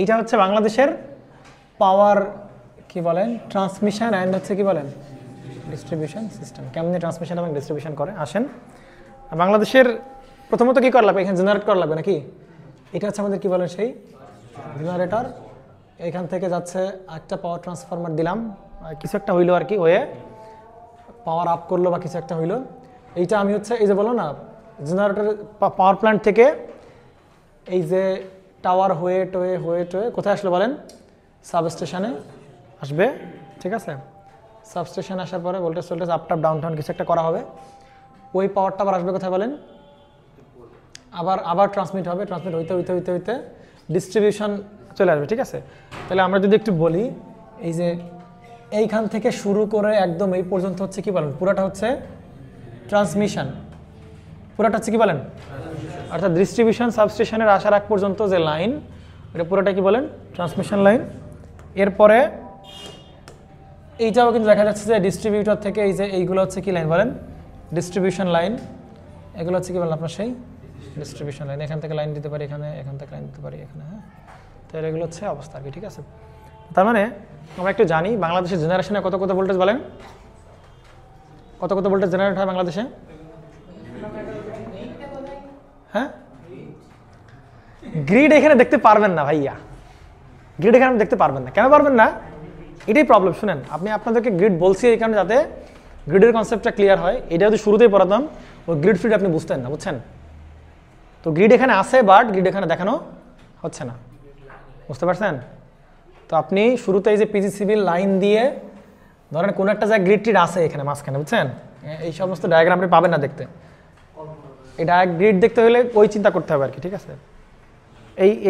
এইটা হচ্ছে বাংলাদেশের পাওয়ার কি বলেন ট্রান্সমিশন অ্যান্ড হচ্ছে কি বলেন ডিস্ট্রিবিউশন সিস্টেম, কেমনি ট্রান্সমিশন এবং ডিস্ট্রিবিউশন করে। আসেন বাংলাদেশের প্রথমত কি করা লাগবে, এখানে জেনারেট করা লাগবে নাকি? এটা হচ্ছে আমাদের কি বলেন সেই জেনারেটর। এখান থেকে যাচ্ছে একটা পাওয়ার ট্রান্সফরমার দিলাম, কিছু একটা হইলো আর কি, ওয়ে পাওয়ার আপ করলো বা কিছু একটা হইলো। এইটা আমি হচ্ছে এই যে বলো না জেনারেটর পাওয়ার প্ল্যান্ট থেকে এই যে টাওয়ার হয়ে টোয়ে কোথায় আসলো বলেন, সাবস্টেশনে আসবে, ঠিক আছে? সাবস্টেশনে আসার পরে ভোল্টেজ আপ ডাউন কিছু একটা করা হবে, ওই পাওয়ারটা আবার আসবে কোথায় বলেন, আবার ট্রান্সমিট হবে, ট্রান্সমিট হইতে ডিস্ট্রিবিউশন চলে আসবে, ঠিক আছে? তাহলে আমরা যদি একটু বলি এই যে এইখান থেকে শুরু করে একদম এই পর্যন্ত হচ্ছে কি বলেন, পুরাটা হচ্ছে ট্রান্সমিশন, পুরাটা হচ্ছে কি বলেন, অর্থাৎ ডিস্ট্রিবিউশন সাবস্টেশনের আসার আগ পর্যন্ত যে লাইন, এটা পুরোটা কি বলেন ট্রান্সমিশন লাইন। এরপরে এইটাও কিন্তু দেখা যাচ্ছে যে ডিস্ট্রিবিউটর থেকে এই যে এইগুলো হচ্ছে কি লাইন বলেন, ডিস্ট্রিবিউশন লাইন। এগুলো হচ্ছে কি বলেন আপনার সেই ডিস্ট্রিবিউশন লাইন, এখান থেকে লাইন দিতে পারি এখানে, এখান থেকে লাইন দিতে পারি এখানে, হ্যাঁ? তাহলে এগুলো হচ্ছে অবস্থা আর কি, ঠিক আছে? তার মানে আমরা একটু জানি বাংলাদেশের জেনারেশনে কত ভোল্টেজ বলেন, কত ভোল্টেজ জেনারেট হয় বাংলাদেশে, হ্যাঁ? গ্রিড এখানে দেখতে পারবেন না ভাইয়া, গ্রিড এখানে দেখতে পারবেন না। কেন পারবেন না? এটাই প্রবলেম। শুনেন, আপনি আপনাদেরকে গ্রিড বলছি এই কারণে যাতে গ্রিডের কনসেপ্টটা ক্লিয়ার হয়। এটা যদি শুরুতেই পড়াতাম ওই গ্রিড ফিড আপনি বুঝতেন না, বুঝছেন? তো গ্রিড এখানে আছে বাট গ্রিড এখানে দেখানো হচ্ছে না, বুঝতে পারছেন? তো আপনি শুরুতেই যে পিজিসিবি লাইন দিয়ে ধরেন কোনো একটা জায়গায় গ্রিড আছে এখানে মাঝখানে, বুঝছেন? এই সমস্ত ডায়াগ্রাম আপনি পাবেন না দেখতে। এই গ্রিড দেখতে হলে ওই চিন্তা করতে হবে আর কি, ঠিক আছে?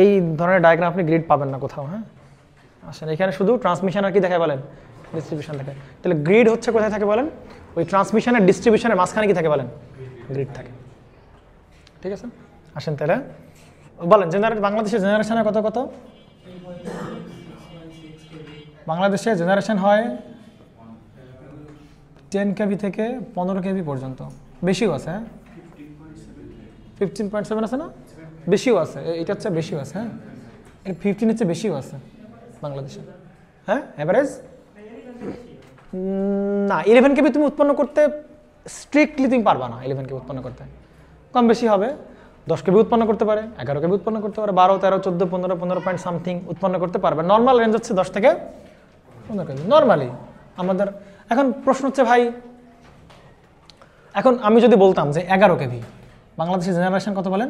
এই ধরনের ডায়াগ্রাম আপনি গ্রিড পাবেন না কোথাও, হ্যাঁ? আসেন এখানে শুধু ট্রান্সমিশন আর কি দেখায় বলেন, ডিস্ট্রিবিউশন দেখায়। তাহলে গ্রিড হচ্ছে কোথায় থাকে বলেন, ওই ট্রান্সমিশনের ডিস্ট্রিবিউশনের মাঝখানে কি থাকে বলেন, গ্রিড থাকে, ঠিক আছে? আসেন তাহলে বলেন বাংলাদেশের জেনারেশনে কত বাংলাদেশে জেনারেশন হয় 10 কেভি থেকে 15 কেভি পর্যন্ত, বেশিও আছে, হ্যাঁ? 15.7 আছে না, বেশিও আছে, এটা হচ্ছে বেশিও আছে, হ্যাঁ? 15 হচ্ছে বেশিও আছে বাংলাদেশে, হ্যাঁ? এভারেজ না 11 কেবি তুমি উৎপন্ন করতে স্ট্রিক্টলি তুমি পারবা না, 11 কেবি উৎপন্ন করতে কম বেশি হবে, 10 কেবি উৎপন্ন করতে পারে, 11 কেবি উৎপন্ন করতে পারে, 12, 13, 14, 15 পয়েন্ট সামথিং উৎপন্ন করতে পারবে। নর্মাল রেঞ্জ হচ্ছে 10 থেকে 15 কেবি নর্মালি আমাদের। এখন প্রশ্ন হচ্ছে ভাই, এখন আমি যদি বলতাম যে 11 কেবি বাংলাদেশের জেনারেশন কত বলেন,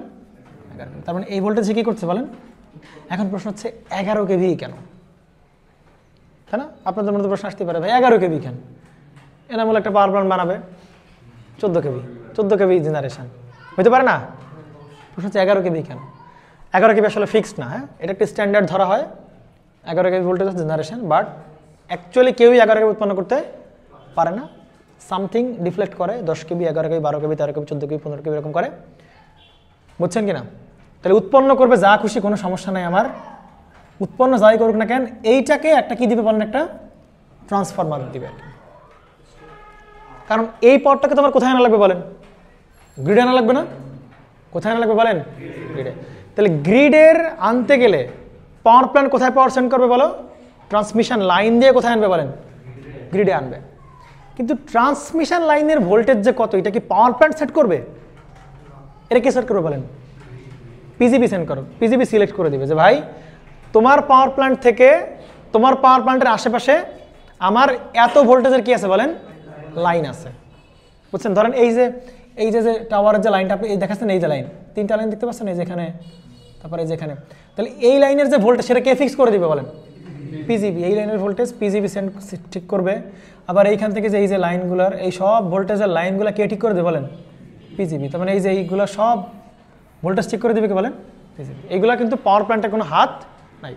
11 কেবি, তার মানে এই ভোল্টেজে কি করছে বলেন? এখন প্রশ্ন হচ্ছে 11 কেভি কেন, তাই না? আপনাদের মধ্যে প্রশ্ন আসতে পারে ভাই 11 কেভি কেন? এরা বলে একটা পাওয়ার প্ল্যান্ট বানাবে 14 কেভি জেনারেশন হইতে পারে না? প্রশ্ন হচ্ছে 11 কেভি কেন? 11 কেভি আসলে ফিক্সড না, হ্যাঁ? এটা একটা স্ট্যান্ডার্ড ধরা হয় 11 kV voltage generation, but actually কেউই 11 কেভি উৎপন্ন করতে পারে না, সামথিং ডিফ্লেক্ট করে 10 kV, 11 kV, 12 kV, 13 kV, 14 kV, 15 kV এরকম করে, বুঝছেন কিনা? তাহলে উৎপন্ন করবে যা খুশি, কোনো সমস্যা নাই আমার, উৎপন্ন যাই করুক না কেন এইটাকে একটা কি দিবে বলেন, একটা ট্রান্সফরমার দিবে আর কি। কারণ এই পাওয়ারটাকে তোমার কোথায় আনা লাগবে বলেন, গ্রিডে আনা লাগবে না? কোথায় আনা লাগবে বলেন, গ্রিডে। তাহলে গ্রিডের আনতে গেলে পাওয়ার প্ল্যান্ট কোথায় পাওয়ার সেন্ড করবে বলো, ট্রান্সমিশন লাইন দিয়ে কোথায় আনবে বলেন, গ্রিডে আনবে। কিন্তু ট্রান্সমিশন লাইনের ভোল্টেজ যে কত, এটা কি পাওয়ার প্ল্যান্ট সেট করবে? এটা কে সেট করবে বলেন? পিজিবি সেন্ড করো, পিজিবি সিলেক্ট করে দিবে যে ভাই তোমার পাওয়ার প্ল্যান্ট থেকে তোমার পাওয়ার প্ল্যান্টের আশেপাশে আমার এত ভোল্টেজের কি আছে বলেন, লাইন আছে, বুঝছেন? ধরেন এই যে টাওয়ারের যে লাইনটা আপনি এই দেখাচ্ছেন, এই যে লাইন, 3টা লাইন দেখতে পাচ্ছেন, এই যেখানে, তারপরে এই যেখানে, তাহলে এই লাইনের যে ভোল্টেজ সেটা কে ফিক্স করে দিবে বলেন, পিজিবি। এই লাইনের ভোল্টেজ পিজিবি সেন্ড ঠিক করবে। আবার এইখান থেকে যে এই যে লাইনগুলোর এই সব ভোল্টেজের লাইনগুলো কে ঠিক করে দেবে বলেন, পিজিবি। তার মানে এই যে এইগুলো সব ভোল্টেজ ঠিক করে দেবে কে বলেন, পিজিবি। এইগুলো কিন্তু পাওয়ার প্ল্যান্টের কোনো হাত নাই।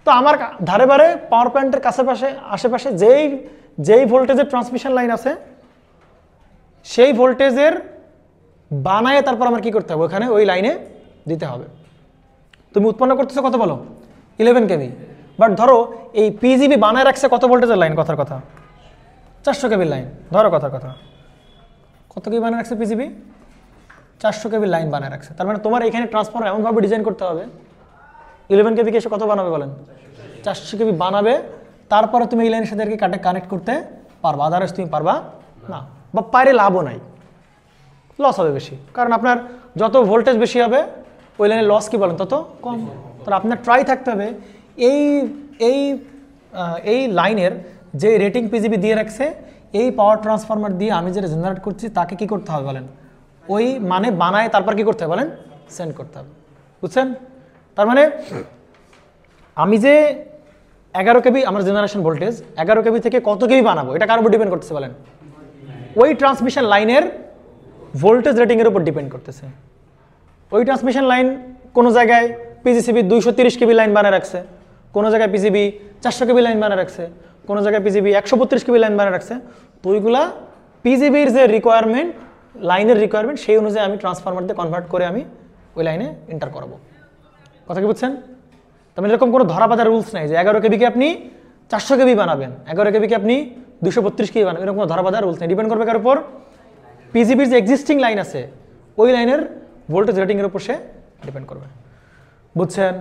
তো আমার ধারে বারে পাওয়ার প্ল্যান্টের আশেপাশে যেই ভোল্টেজের ট্রান্সমিশন লাইন আছে সেই ভোল্টেজের বানায় তারপর আমার কি করতে হবে, ওখানে ওই লাইনে দিতে হবে। তুমি উৎপন্ন করতেছো কত বলো, 11 কেভি, বাট ধরো এই পিজিবি বানায় রাখছে কত ভোল্টেজের লাইন, কথার কথা 400 কেবির লাইন, ধরো কথার কথা, কত কেবি বানায় রাখছে পিজিবি, 400 কেবির লাইন বানায় রাখছে। তার মানে তোমার এখানে ট্রান্সফর্মার এমনভাবে ডিজাইন করতে হবে 11 কেবি কে এসে কত বানাবে বলেন? 400 কেবি বানাবে, তারপরে তুমি এই লাইনের সাথে কানেক্ট করতে পারবা, আদারওয়াইজ তুমি পারবা না, বা পারে লাভও নাই, লস হবে বেশি, কারণ আপনার যত ভোল্টেজ বেশি হবে ওই লাইনের লস কি বলেন তত কম। তাহলে আপনার ট্রাই থাকতে হবে এই এই এই লাইনের যে রেটিং পিজিবি দিয়ে রাখছে এই পাওয়ার ট্রান্সফরমার দিয়ে আমি যেটা জেনারেট করছি তাকে কি করতে হবে বলেন? ওই মানে বানায় তারপর কি করতে হবে বলেন? সেন্ড করতে হবে, বুঝছেন? তার মানে আমি যে 11 কেবি আমার জেনারেশন ভোল্টেজ 11 কেবি থেকে কত কেবি বানাবো এটা কার উপর ডিপেন্ড করতেছে বলেন? ওই ট্রান্সমিশন লাইনের ভোল্টেজ রেটিংয়ের উপর ডিপেন্ড করতেছে। ওই ট্রান্সমিশন লাইন কোনো জায়গায় পিজিসিবি 230 কেবি লাইন বানিয়ে রাখছে, কোনো জায়গায় পিজিবি 400 কেবি লাইন বানিয়ে রাখছে, কোনো জায়গায় পিজিবি 132 কেবি লাইন বানিয়ে রাখছে। তো ওইগুলা পিজিবির যে রিকোয়ারমেন্ট, লাইনের রিকোয়ারমেন্ট, সেই অনুযায়ী আমি ট্রান্সফরমার দিয়ে কনভার্ট করে আমি ওই লাইনে এন্টার করাবো। কথা কি বুঝছেন? তাহলে এরকম কোনো ধরা বাঁধা রুলস নাই যে 11 কেবিকে আপনি 400 কেবি বানাবেন, 11 কেবিকে আপনি 232 কেবি বানাবেন, এরকম কোনো ধরা বাঁধা রুলস নেই। ডিপেন্ড করবে কার উপর? পিজিবির যে এক্সিস্টিং লাইন আছে ওই লাইনের ভোল্টেজ রেটিংয়ের উপর সে ডিপেন্ড করবে, বুঝছেন?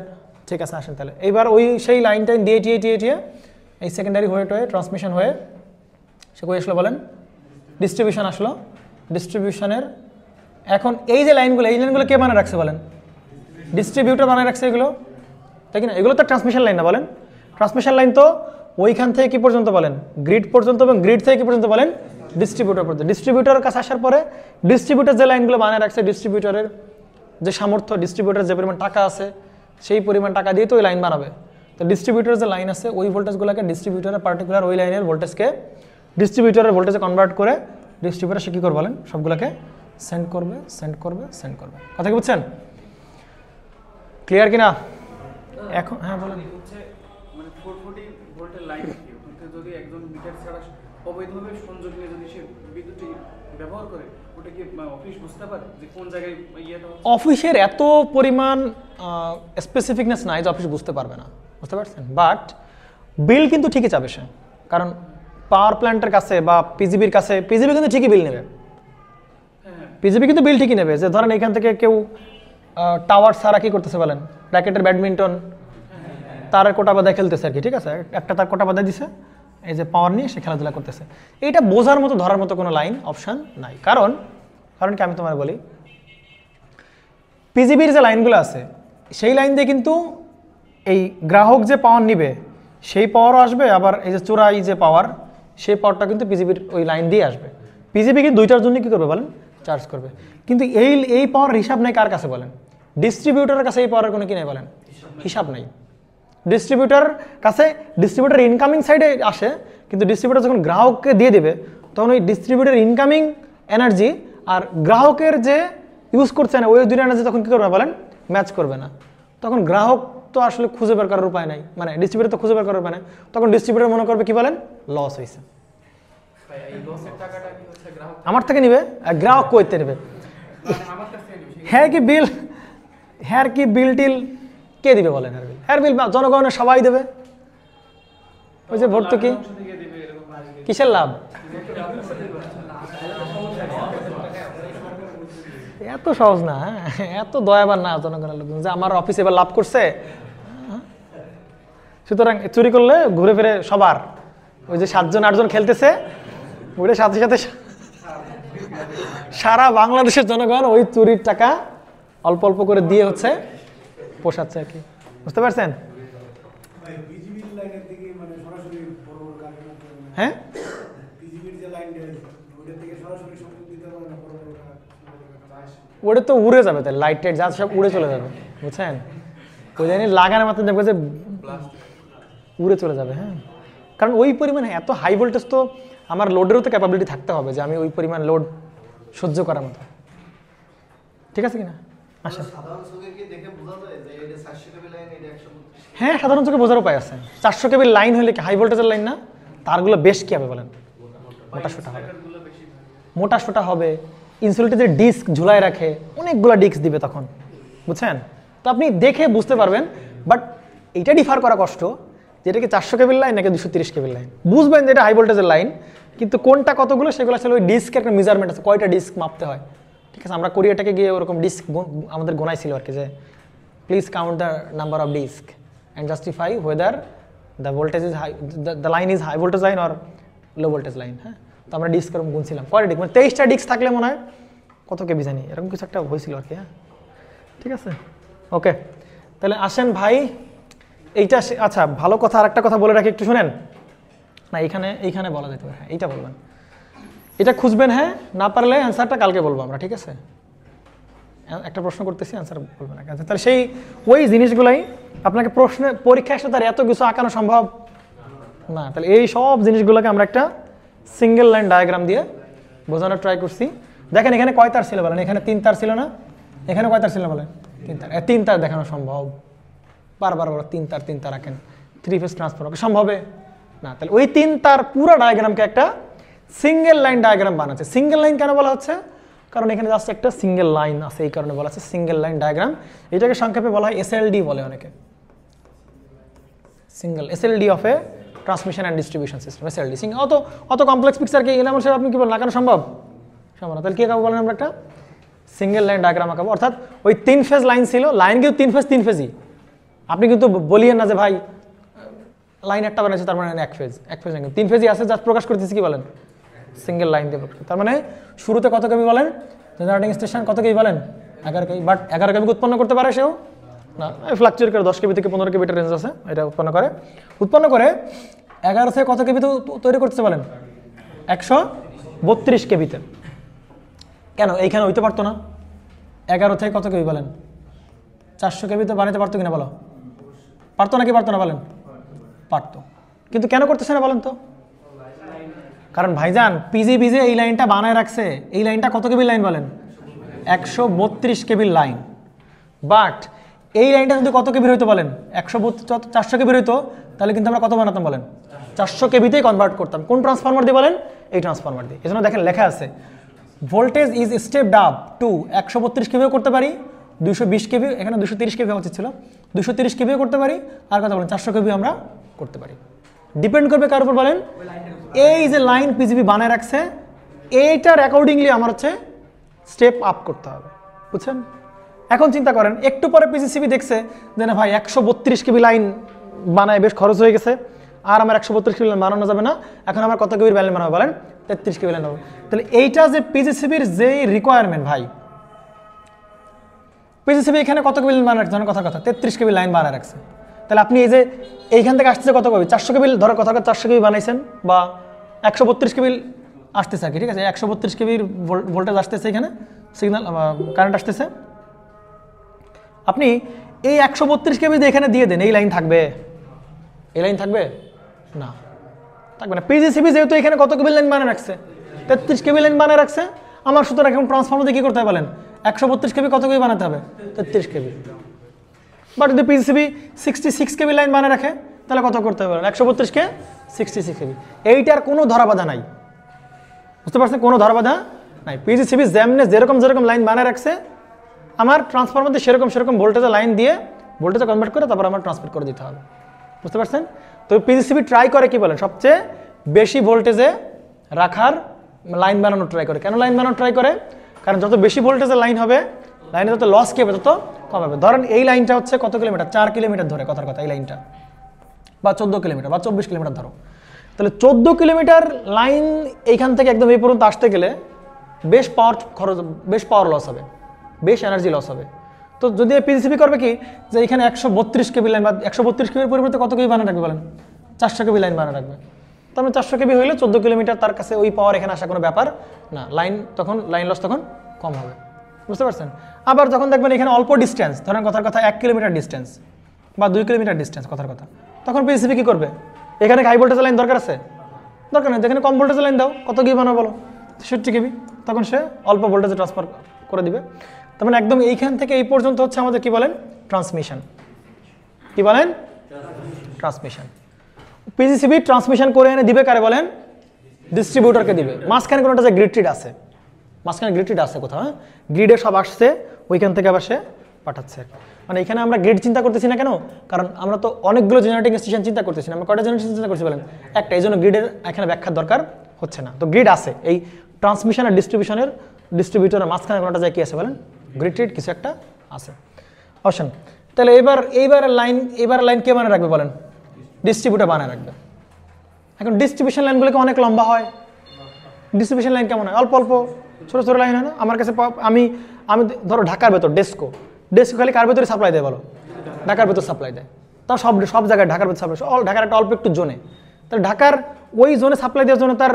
ঠিক আছে, আসেন তাহলে এইবার ওই সেই লাইন টাইন দিয়ে টিয়ে এই সেকেন্ডারি হয়ে ট্রান্সমিশন হয়ে সে কই আসলো বলেন? ডিস্ট্রিবিউশন আসলো। ডিস্ট্রিবিউশনের এখন এই যে লাইনগুলো, এই লাইনগুলো কে বানিয়ে রাখছে বলেন? ডিস্ট্রিবিউটর বানিয়ে রাখছে এগুলো, তাই কি না? এগুলো তো ট্রান্সমিশন লাইন না বলেন? ট্রান্সমিশন লাইন তো ওইখান থেকে কি পর্যন্ত বলেন? গ্রিড পর্যন্ত, এবং গ্রিড থেকে কি পর্যন্ত বলেন? ডিস্ট্রিবিউটর পর্যন্ত। ডিস্ট্রিবিউটরের কাছে আসার পরে ডিস্ট্রিবিউটর যে লাইনগুলো বানিয়ে রাখছে, ডিস্ট্রিবিউটরের যে সামর্থ্য, ডিস্ট্রিবিউটরের যে পরিমাণ টাকা আছে সেই পরিমাণ টাকা দিয়ে তো ওই লাইন বানাবে। তো ডিস্ট্রিবিউটরের যে লাইন আছে ওই ভোল্টেজগুলোকে ডিস্ট্রিবিউটরের পার্টিকুলার ওই লাইনের ভোল্টেজকে ডিস্ট্রিবিউটরের ভোল্টেজে কনভার্ট করে ডিস্ট্রিবিউটর সে কী করবে বলেন? সবগুলোকে সেন্ড করবে। কথা কি বুঝছেন? ক্লিয়ার কিনা? এখন হ্যাঁ বলেন। মানে 440 ভোল্টের লাইন যদি একজন মিটার ছাড়া অবৈধভাবে সংযোগ নিয়ে যদি সে বিদ্যুৎ ব্যবহার করে, ওটা কি অফিস বুঝতে পারে যে কোন জায়গায় ইয়েটা? অফিসের এত পরিমাণ স্পেসিফিকনেস নাই যে অফিস বুঝতে পারবে না, বুঝতে পারছেন? বাট বিল কিন্তু ঠিকই চাবে সে, কারণ পাওয়ার প্ল্যান্টের কাছে বা পিজিবির কাছে পিজিবি কিন্তু ঠিকই বিল নেবে। পিজিবি কিন্তু বিল ঠিকই নেবে। যে ধরেন এখান থেকে কেউ টাওয়ার ছাড়া কি করতেছে বলেন? র্যাকেটের ব্যাডমিন্টন তারের কোটা বাঁধায় খেলতেছে আর কি, ঠিক আছে? একটা তার কোটা বাঁধায় দিছে, এই যে পাওয়ার নিয়ে সে খেলাধুলা করতেছে। এইটা বোঝার মতো, ধরার মতো কোনো লাইন অপশান নাই। কারণ কি আমি তোমার বলি, পিজিবির যে লাইনগুলো আছে সেই লাইন দিয়ে কিন্তু এই গ্রাহক যে পাওয়ার নিবে সেই পাওয়ারও আসবে, আবার এই যে চোরাই যে পাওয়ার সেই পাওয়ারটা কিন্তু পিজিবির ওই লাইন দিয়ে আসবে। পিজিবি কিন্তু দুইটার জন্য কী করবে বলেন? চার্জ করবে। কিন্তু এই পাওয়ার হিসাব নাই কার কাছে বলেন? ডিস্ট্রিবিউটরের কাছে এই পাওয়ারের কোনো কি নেই বলেন? হিসাব নাই। ডিস্ট্রিবিউটর কাছে ডিস্ট্রিবিউটর ইনকামিং সাইডে আসে, কিন্তু ডিস্ট্রিবিউটর যখন গ্রাহককে দিয়ে দেবে তখন ওই ডিস্ট্রিবিউটর ইনকামিং এনার্জি আর গ্রাহকের যে ইউজ করছে না ওই দুটো এনার্জি তখন কী করবে বলেন? ম্যাচ করবে না। তখন গ্রাহক তো আসলে খুঁজে বের করার উপায় নাই, মানে ডিস্ট্রিবিউটর তো খুঁজে বের করার উপায় নাই। তখন ডিস্ট্রিবিউটর মনে করবে কি বলেন? লস হয়েছে, আমার থেকে নিবে, আর গ্রাহক কইতে নেবে। হ্যাঁ কি বিল টিল কে দিবে বলেন? হ্যার বিল জনগণের সবাই দেবে। ওই যে ভর্তুকি, কিসের লাভ? এত সহজ না, এত দয়াবান না জনগণের লোক যে আমার অফিসে এবার লাভ করছে। সুতরাং চুরি করলে ঘুরে ফিরে সবার, ওই যে 7জন 8জন খেলতেছে ওইটা সাথে সাথে সারা বাংলাদেশের জনগণ ওই চুরির টাকা অল্প অল্প করে দিয়ে হচ্ছে পোষাচ্ছে আর কি, বুঝতে পারছেন? হ্যাঁ, ওটা তো উড়ে যাবে, তাই লাইট টাইট যা সব উড়ে চলে যাবে, বুঝছেন? ওই লাইনে লাগানোর মাত্র দেখবে যে উড়ে চলে যাবে। হ্যাঁ, কারণ ওই পরিমাণে এত হাই ভোল্টেজ তো আমার লোডেরও তো ক্যাপাবিলিটি থাকতে হবে যে আমি ওই পরিমাণ লোড সহ্য করার মতো, ঠিক আছে কিনা? আচ্ছা, হ্যাঁ সাধারণ চোখে বোঝার উপায় আছে। 400 কেবির লাইন হলে কি হাই ভোল্টেজের লাইন না? তারগুলো বেশ কি হবে বলেন? মোটা সোটা হবে। ইনসুলেটরের ডিস্ক ঝুলায় রাখে, অনেকগুলো ডিস্ক দিবে তখন, বুঝছেন? তো আপনি দেখে বুঝতে পারবেন। বাট এইটা ডিফার করা কষ্ট যে এটা কি 400 কেবির লাইন নাকি 230 কেবির লাইন। বুঝবেন যে এটা হাই ভোল্টেজের লাইন, কিন্তু কোনটা কতগুলো সেগুলো আসলে ওই ডিস্কের একটা মেজারমেন্ট আছে, কয়টা ডিস্ক মাপতে হয়, ঠিক আছে? আমরা কোরিয়াটাকে গিয়ে ওরকম ডিস্ক আমাদের গোনাইছিল আর কি, যে Please count the number of disc and justify whether the voltage is high, the line is high voltage line or low voltage line. হ্যাঁ, তো আমরা ডিস্ক এরকম গুনছিলাম কয়টা ডিস্ক, মানে 23টা ডিস্ক থাকলে মনে হয় কত কেবি জানি, এরকম কিছু একটা হয়েছিল আর কি। হ্যাঁ, ঠিক আছে, ওকে। তাহলে আসেন ভাই এইটা, আচ্ছা ভালো কথা, আর একটা কথা বলে রাখি, একটু শুনেন না, এইখানে বলা যেতে পারে। হ্যাঁ, এইটা বলবেন, এটা খুঁজবেন। হ্যাঁ, না পারলে অ্যান্সারটা কালকে বলবো আমরা, ঠিক আছে? একটা প্রশ্ন করতেছি, অ্যান্সার বলবেন না। আচ্ছা, তাহলে সেই ওই জিনিসগুলাই আপনাকে প্রশ্নে পরীক্ষা আসলে তার এত কিছু আঁকানো সম্ভব না। তাহলে এই সব জিনিসগুলোকে আমরা একটা সিঙ্গেল লাইন ডায়াগ্রাম দিয়ে বোঝানোর ট্রাই করছি। দেখেন এখানে কয় তার ছিল বলেন, এখানে 3 তার ছিল না, এখানে কয় তার ছিল বলেন, 3 তার। 3 তার দেখানো সম্ভব? বারবার 3 তার রাখেন, 3 ফেজ ট্রান্সফরমার সম্ভবে না। তাহলে ওই 3 তার পুরো ডায়াগ্রামকে একটা সিঙ্গেল লাইন ডায়াগ্রাম বানাচ্ছে। সিঙ্গেল লাইন কেন বলা হচ্ছে? কারণ এখানে জাস্ট একটা সিঙ্গেল লাইন আছে, এই কারণে বলা হচ্ছে সিঙ্গেল লাইন ডায়াগ্রাম। এটাকে সংক্ষেপে বলা হয় এসএলডি বলে অনেকে, single SLD of a transmission and distribution system, SLD. অত কমপ্লেক্স পিকচার কি এলাম আপনি কি বলেন, আঁকানো সম্ভব? সম্ভব না। তাহলে কি আঁকাবো বলেন, আমরা একটা সিঙ্গেল লাইন ডায়াগ্রাম আঁকাবো। অর্থাৎ ওই 3 ফেজ লাইন ছিল, লাইন কিন্তু 3 ফেজই। আপনি কিন্তু বলিয়েন না যে ভাই লাইন একটা বানাইছে তার মানে 1 ফেজ 3 ফেজই আছে, জাস্ট প্রকাশ করতেছি কি বলেন, সিঙ্গেল লাইন দিয়ে প্রকাশ। তার মানে শুরুতে কত কেবি বলেন, জেনারেটিং স্টেশন কত কেবি বলেন, 11 কেবি। বাট 11 কেবি উৎপন্ন করতে পারে সেও না, ফ্লাকচুয়েট করে 10 কেবি থেকে 15 কেবিটার রেঞ্জ আছে, এটা উৎপন্ন করে 11 থেকে কত কেবি তৈরি করতে বলেন, 132 কেবিতে। কেন এইখানে হইতে পারতো না? 11 থেকে কত কেবি বলেন, 400 কেবিতে বানাতে পারতো কিনা বলো? পারতো নাকি পারতো না বলেন? পারতো। কিন্তু কেন করতেছে না বলেন তো? কারণ ভাইজান পিজিবিজে এই লাইনটা বানায় রাখছে, এই লাইনটা কত কেবির লাইন বলেন, 132 কেবির লাইন। বাট এই লাইনটা যদি কত কেবির হইতো বলেন, 400 কেবির হইতো, তাহলে কিন্তু আমরা কত বানাতাম বলেন, 400 কেবিতেই কনভার্ট করতাম। কোন ট্রান্সফরমার দিয়ে বলেন? এই ট্রান্সফরমার দিয়ে। এজন্য দেখেন লেখা আছে voltage is stepped up to 132 কেবিও করতে পারি, 220 কেবি, এখানে 230 কেবি উচিত ছিল, 230 কেবিও করতে পারি, আর কথা বলেন 400 কেবি আমরা করতে পারি। ডিপেন্ড করবে কার উপর বলেন? এই যে লাইন পিজিবি বানায় রাখছে, এইটার অ্যাকর্ডিংলি আমার হচ্ছে স্টেপ আপ করতে হবে, বুঝছেন? এখন চিন্তা করেন, একটু পরে পিজিসিবি দেখছে যে না ভাই 132 কেবি লাইন বানায় বেশ খরচ হয়ে গেছে, আর আমার 132 কেবি লাইন বানানো যাবে না, এখন আমার কত কেবির লাইন বানাবো বলেন, 33 কেবি লাইন হবে। তাহলে এইটা যে পিজিসিবির যে রিকোয়ারমেন্ট ভাই, পিজিসিবি এখানে কত কেবি লাইন বানায় রাখছে, কথা 33 কেবি লাইন বানায় রাখছে। তাহলে আপনি এই যে এইখান থেকে আসতেছে কত কেবি, 400 কেবি ধরো, কথা 400 কেবি বানাইছেন, বা 132 কেবি আসতেছে আর কি, ঠিক আছে? 132 কেবির ভোল্টেজ আসতেছে, এখানে সিগন্যাল কারেন্ট আসতেছে। আপনি এই 132 কেবি এখানে দিয়ে দেন, এই লাইন থাকবে? এই লাইন থাকবে না, থাকবে না। পিজিসিবি যেহেতু এখানে কত কেবি লাইন বানায় রাখছে, 33 কেবি লাইন বানায় রাখছে আমার, সুতরাং এখন ট্রান্সফরমার দিয়ে কি করতে হবে বলেন, 132 কেবি কত কেবি বানাতে হবে, 33 কেবি। বাট যদি পিজিসিবি 66 কেবি লাইন বানায় রাখে, তাহলে কত করতে হবে, 132 কে 66 কেবি। এইটার কোনো ধরাবাধা নাই, বুঝতে পারছেন? কোনো ধরাবাধা নাই। পিজিসিবি যেরকম লাইন বানায় রাখছে, আমার ট্রান্সফরমার দিয়ে সেরকম ভোল্টেজের লাইন দিয়ে ভোল্টেজে কনভার্ট করে তারপর আমার ট্রান্সফার করে দিতে হবে, বুঝতে পারছেন? তো পিজিসিবি ট্রাই করে কি বলেন, সবচেয়ে বেশি ভোল্টেজে রাখার লাইন বানানোর ট্রাই করে। কেন লাইন বানানোর ট্রাই করে? কারণ যত বেশি ভোল্টেজের লাইন হবে, লাইনে যত লস কি হবে তত কম হবে। ধরেন এই লাইনটা হচ্ছে কত কিলোমিটার, 4 কিলোমিটার ধরে, কথার কথা এই লাইনটা, বা 14 কিলোমিটার বা 24 কিলোমিটার ধরো। তাহলে 14 কিলোমিটার লাইন এইখান থেকে একদম এই পর্যন্ত আসতে গেলে বেশ পাওয়ার লস হবে, বেশ এনার্জি লস হবে। তো যদি পিজিসিবি করবে কি, যে এখানে 132 কেবি লাইন বা 132 কেবির পরিবর্তে কত কেবি বানিয়ে রাখবে বলেন, 400 কেবি লাইন বানিয়ে রাখবে। তার মানে 400 কেবি হইলে 14 কিলোমিটার, তার কাছে ওই পাওয়ার এখানে আসা কোনো ব্যাপার না, লাইন লস তখন কম হবে, বুঝতে পারছেন? আবার যখন দেখবেন এখানে অল্প ডিস্টেন্স, ধরেন কথার কথা 1 কিলোমিটার ডিস্টেন্স বা 2 কিলোমিটার ডিস্টেন্স, কথার কথা, তখন পিজিসিবি কি করবে, এখানে হাই ভোল্টেজের লাইন দরকার আছে, দরকার নেই, যেখানে কম ভোল্টেজের লাইন দাও, কত কেবি বানাবো বলো, 63 কেবি, তখন সে অল্প ভোল্টেজে ট্রান্সফার করে দিবে। তার মানে একদম এইখান থেকে এই পর্যন্ত হচ্ছে আমাদের কি বলেন, ট্রান্সমিশন। কি বলেন? ট্রান্সমিশন। পিজিসিবি ট্রান্সমিশন করে এনে দিবে কারে বলেন, ডিস্ট্রিবিউটরকে দিবে। মাঝখানে কোনো একটা যে গ্রিড ট্রিড আছে, মাঝখানে গ্রিড ট্রিড আছে কোথাও, হ্যাঁ, গ্রিডে সব আসছে, ওইখান থেকে আবার সে পাঠাচ্ছে। মানে এখানে আমরা গ্রিড চিন্তা করতেছি না কেন, কারণ আমরা তো অনেকগুলো জেনারেটিং স্টেশন চিন্তা করতেছি না, আমরা কয়টা জেনারেটিং চিন্তা করছি বলেন, একটা। এই জন্য গ্রিডের এখানে ব্যাখ্যার দরকার হচ্ছে না। তো গ্রিড আছে, এই ট্রান্সমিশন আর ডিস্ট্রিবিউটরের মাঝখানে কোনোটা যায় কি আছে বলেন, গ্রিড ট্রিড কিছু একটা আছে। অপশন তাহলে এইবার লাইন কে বানিয়ে রাখবে বলেন? ডিস্ট্রিবিউটর বানিয়ে রাখবে। এখন ডিস্ট্রিবিউশন লাইনগুলোকে অনেক লম্বা হয়, ডিস্ট্রিবিউশন লাইন কেমন হয়? অল্প অল্প ছোটো ছোটো লাইন হয় না? আমার কাছে আমি ধরো ঢাকার ভেতর ডেস্কো খালি কার ভেতরে সাপ্লাই দেয় বলো? ঢাকার ভেতর সাপ্লাই দেয়। তাও সব জায়গায় ঢাকার ভেতর সাপ্লাই, ঢাকার একটা অল্প একটু জোনে। তাহলে ঢাকার ওই জোনে সাপ্লাই দেওয়ার জন্য তার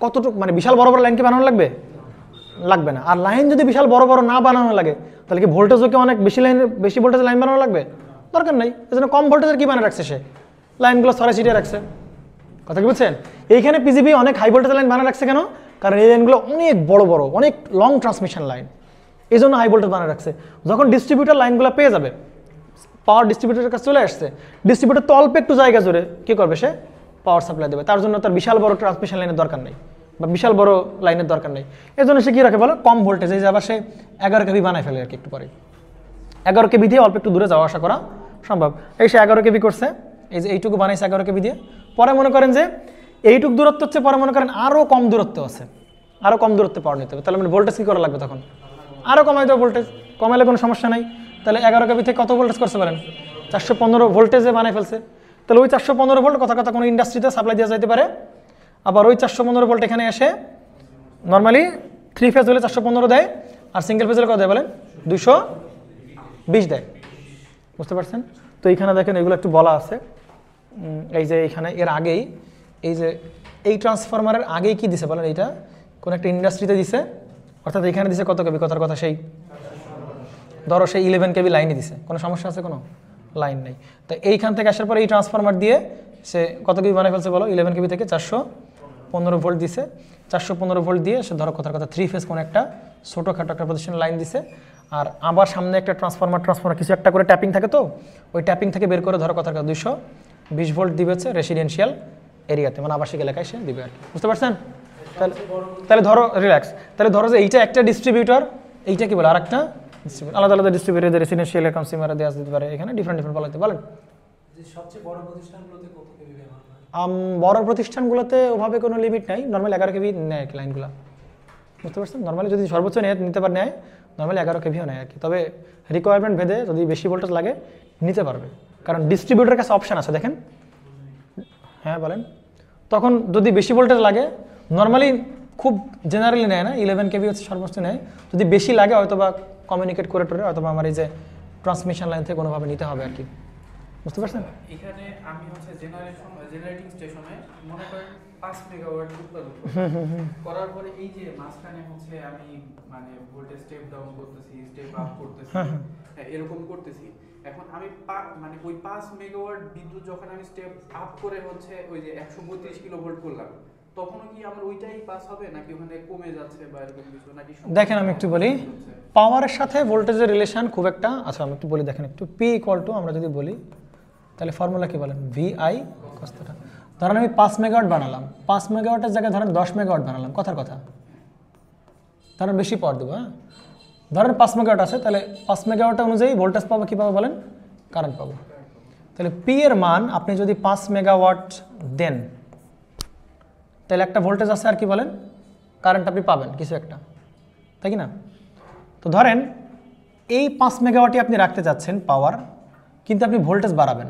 কতটুকু মানে বিশাল বড় বড় লাইন কি বানানো লাগবে? লাগবে না। আর লাইন যদি বিশাল বড় বড় না বানানো লাগে তাহলে কি ভোল্টেজকে অনেক বেশি ভোল্টেজের লাইন বানানো লাগবে? দরকার নেই। এই জন্য কম ভোল্টেজের কি বানিয়ে রাখছে সে? লাইনগুলো ছড়াই ছিটিয়ে রাখছে। কথা কি বুঝছেন? এইখানে পিজিবি অনেক হাই ভোল্টেজের লাইন বানিয়ে রাখছে কেন? কারণ এই লাইনগুলো অনেক বড় বড়, অনেক লং ট্রান্সমিশন লাইন, এই জন্য হাই ভোল্টেজ বানিয়ে রাখছে। যখন ডিস্ট্রিবিউটার লাইনগুলো পেয়ে যাবে, পাওয়ার ডিস্ট্রিবিউটারের কাছে চলে আসছে, ডিস্ট্রিবিউটার তো অল্প একটু জায়গা জুড়ে কী করবে? সে পাওয়ার সাপ্লাই দেবে। তার জন্য তার বিশাল বড় ট্রান্সমিশন লাইনের দরকার নেই বা বিশাল বড় লাইনের দরকার নেই। এই জন্য সে কী রাখে বলো? কম ভোল্টেজ। এই যে আবার সে 11 কেভি বানায় ফেলে আর কি একটু পরে। 11 কেভি দিয়ে অল্প একটু দূরে যাওয়া আসা করা সম্ভব। এই সে 11 কেভি করছে, এই যে এইটুকু বানাইছে 11 কেভি দিয়ে। পরে মনে করেন যে এইটুকু দূরত্ব হচ্ছে, পরে মনে করেন আরও কম দূরত্ব আছে, আরও কম দূরত্বে পাওয়ার নিতে হবে। তাহলে মানে ভোল্টেজ কী করা লাগবে তখন? আরও কমাই দেবো ভোল্টেজ। কমাইলে কোনো সমস্যা নাই। তাহলে 11 কেভি থেকে কত ভোল্টেজ করতে পারেন? 415 ভোল্টেজে বানাই ফেলছে। তাহলে ওই 415 ভোল্ট কথা কোনো ইন্ডাস্ট্রিতে সাপ্লাই দেওয়া যেতে পারে। আবার ওই 415 ভোল্ট এখানে এসে নর্মালি 3 ফেজ হলে 415 দেয়, আর সিঙ্গেল ফেজ হলে কত দেয় বলেন? 220 দেয়। বুঝতে পারছেন? তো এইখানে দেখেন এগুলো একটু বলা আছে। এই যে এইখানে এর আগেই এই যে এই ট্রান্সফরমারের আগেই কি দিছে বলেন? এইটা কোন একটা ইন্ডাস্ট্রিতে দিছে, অর্থাৎ এখানে দিছে কত কেবি? কথার কথা সেই ধরো সেই 11 কেবি লাইনে দিছে। কোনো সমস্যা আছে? কোনো লাইন নেই। তো এইখান থেকে আসার পরে এই ট্রান্সফরমার দিয়ে সে কত কেবি বানিয়ে ফেলছে বলো? 11 কেবি থেকে 415 ভোল্ট দিছে। 415 ভোল্ট দিয়ে সে ধরো কথার কথা 3 ফেজ কোনো একটা ছোটোখাটো একটা প্রতিষ্ঠান লাইন দিছে। আর আবার সামনে একটা ট্রান্সফরমার কিছু একটা করে ট্যাপিং থাকে, তো ওই ট্যাপিং থেকে বের করে ধরো কথার কথা 220 ভোল্ট দিবে হচ্ছে রেসিডেন্সিয়াল এরিয়াতে, মানে আবাসিক এলাকায় সে দিবে আর কি। বুঝতে পারছেন? তাহলে ধরো রিল্যাক্স, তাহলে ধরো যে এইটা একটা ডিস্ট্রিবিউটর, এইটা কি বলে আর একটা ডিস্ট্রিবিউটর, আলাদা আলাদা ডিস্ট্রিবিউটর রেসিডেন্সিয়াল কনজিউমারে দেওয়া যেতে পারে। এখানে ডিফারেন্ট বলাতে বলেন। সবচেয়ে বড় প্রতিষ্ঠানগুলোতে কত কেভি ব্যবহার হয়? বড় প্রতিষ্ঠানগুলোতে ওভাবে কোনো লিমিট নাই, নর্মাল 11 কেভি নেয় লাইনগুলো। বুঝতে পারছেন? নর্মালি যদি সর্বোচ্চ নিতে পারে নেয়, নর্মালি 11 কেভিও নেয় আর কি। তবে রিকোয়ারমেন্ট ভেদে যদি বেশি ভোল্টেজ লাগে নিতে পারবে, কারণ ডিস্ট্রিবিউটরের কাছে অপশান আছে। দেখেন, হ্যাঁ বলেন। তখন যদি বেশি ভোল্টেজ লাগে নর্মালি খুব জেনারেলি নেয় না, 11 কেভি হচ্ছে সর্বোচ্চ নেয়। যদি বেশি লাগে হয়তো বা কমিউনিকেট করে টোরে অথবা আমার এই যে ট্রান্সমিশন লাইন থেকে কোনোভাবে নিতে হবে আর কি। বুঝতে পারছেন? এখানে আমি হচ্ছে জেনারেটিং স্টেশনে মনে করেন 5 মেগাওয়াট উৎপাদন করার পরে এই যে মাঝখানে হচ্ছে আমি মানে ভোল্টেজ স্টেপ ডাউন করতেছি, স্টেপ আপ করতেছি, এরকম করতেছি। এখন আমি মানে ওই 5 মেগাওয়াট বিদ্যুৎ যখন আমি স্টেপ আপ করে হচ্ছে ওই যে 132 কিলো ভোল্ট করলাম, তখনও কি আমার ওইটাই পাস হবে নাকি ওখানে কমে যাচ্ছে বা এরকম কিছু নাকি? দেখেন আমি একটু বলি, পাওয়ারের সাথে ভোল্টেজের রিলেশন খুব একটা, আচ্ছা আমি একটু বলি। দেখেন একটু পি ইকুয়াল টু আমরা যদি বলি তাহলে ফর্মুলা কি বলেন? VI cos θ। ধরেন আমি 5 মেগাওয়াট বানালাম, 5 মেগাওয়াটের জায়গায় ধরেন 10 মেগাওয়াট বানালাম, কথার কথা ধরেন বেশি পাওয়ার দেবো। হ্যাঁ, ধরেন 5 মেগাওয়াট আছে, তাহলে 5 মেগাওয়াট অনুযায়ী ভোল্টেজ পাবো, কী পাবো বলেন? কারেন্ট পাবো। তাহলে পি এর মান আপনি যদি 5 মেগাওয়াট দেন তাহলে একটা ভোল্টেজ আছে, আর কি বলেন? কারেন্ট আপনি পাবেন কিছু একটা, তাই কি না? তো ধরেন এই 5 মেগাওয়াটই আপনি রাখতে চাচ্ছেন পাওয়ার, কিন্তু আপনি ভোল্টেজ বাড়াবেন।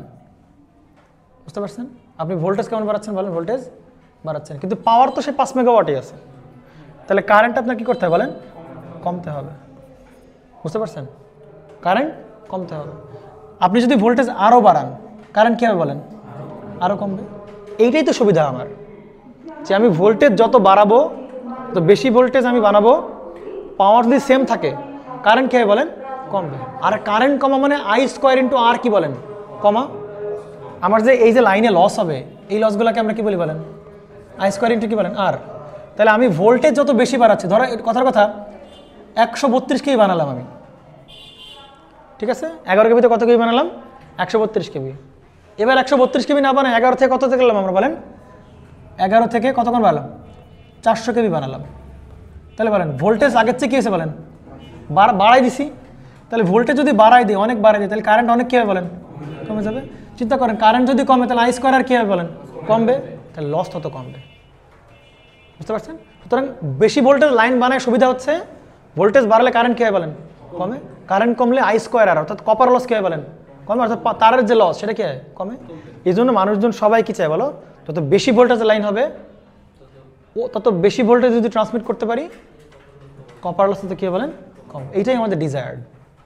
বুঝতে পারছেন? আপনি ভোল্টেজ কেমন বাড়াচ্ছেন বলেন? ভোল্টেজ বাড়াচ্ছেন, কিন্তু পাওয়ার তো সে 5 মেগাওয়াটই আছে। তাহলে কারেন্ট আপনার কী করতে হবে বলেন? কমতে হবে। বুঝতে পারছেন? কারেন্ট কমতে হবে। আপনি যদি ভোল্টেজ আরও বাড়ান, কারেন্ট কী হবে বলেন? আরও কমবে। এইটাই তো সুবিধা আমার, যে আমি ভোল্টেজ যত বাড়াবো তো বেশি ভোল্টেজ আমি বানাবো, পাওয়ার যদি সেম থাকে কারেন্ট কী হবে বলেন? কমবে। আর কারেন্ট কমা মানে I² ইন্টু R কি বলেন? কমা। আমার যে এই যে লাইনে লস হবে, এই লসগুলোকে আমরা কি বলি বলেন? I² ইন্টু কি বলেন? R। তাহলে আমি ভোল্টেজ যত বেশি বাড়াচ্ছি, ধরো কথার কথা 132 কেবি বানালাম আমি, ঠিক আছে? 11 কেবিতে কত কেবি বানালাম? 132 কেবি। এবার 132 কেবি না বানাই 11 থেকে কত থেকে গেলাম আমরা বলেন? 11 থেকে কতক্ষণ বানালাম? 400 কেবি বানালাম। তাহলে বলেন ভোল্টেজ আগের চেয়ে কী হয়েছে বলেন? বাড়াই দিছি। তাহলে ভোল্টেজ যদি বাড়াই দিই, অনেক বাড়াই দিই, তাহলে কারেন্ট অনেক কী হবে বলেন? কমে যাবে। চিন্তা করেন, কারেন্ট যদি কমে তাহলে I² আর কী হবে বলেন? কমবে। তাহলে লস তত কমবে। বুঝতে পারছেন? সুতরাং বেশি ভোল্টেজ লাইন বানায় সুবিধা হচ্ছে, ভোল্টেজ বাড়লে কারেন্ট কী হয় বলেন? কমে। কারেন্ট কমলে I² আর অর্থাৎ কপার লস কী হয় বলেন? কমে, অর্থাৎ তারের যে লস সেটা কি হয়, কমে। এই জন্য মানুষজন সবাই কি চায় বলো, তত বেশি ভোল্টেজের লাইন হবে ও তত বেশি ভোল্টেজ যদি ট্রান্সমিট করতে পারি, কপার লস তো কি বলেন কম। এইটাই আমাদের ডিজায়ার্ড।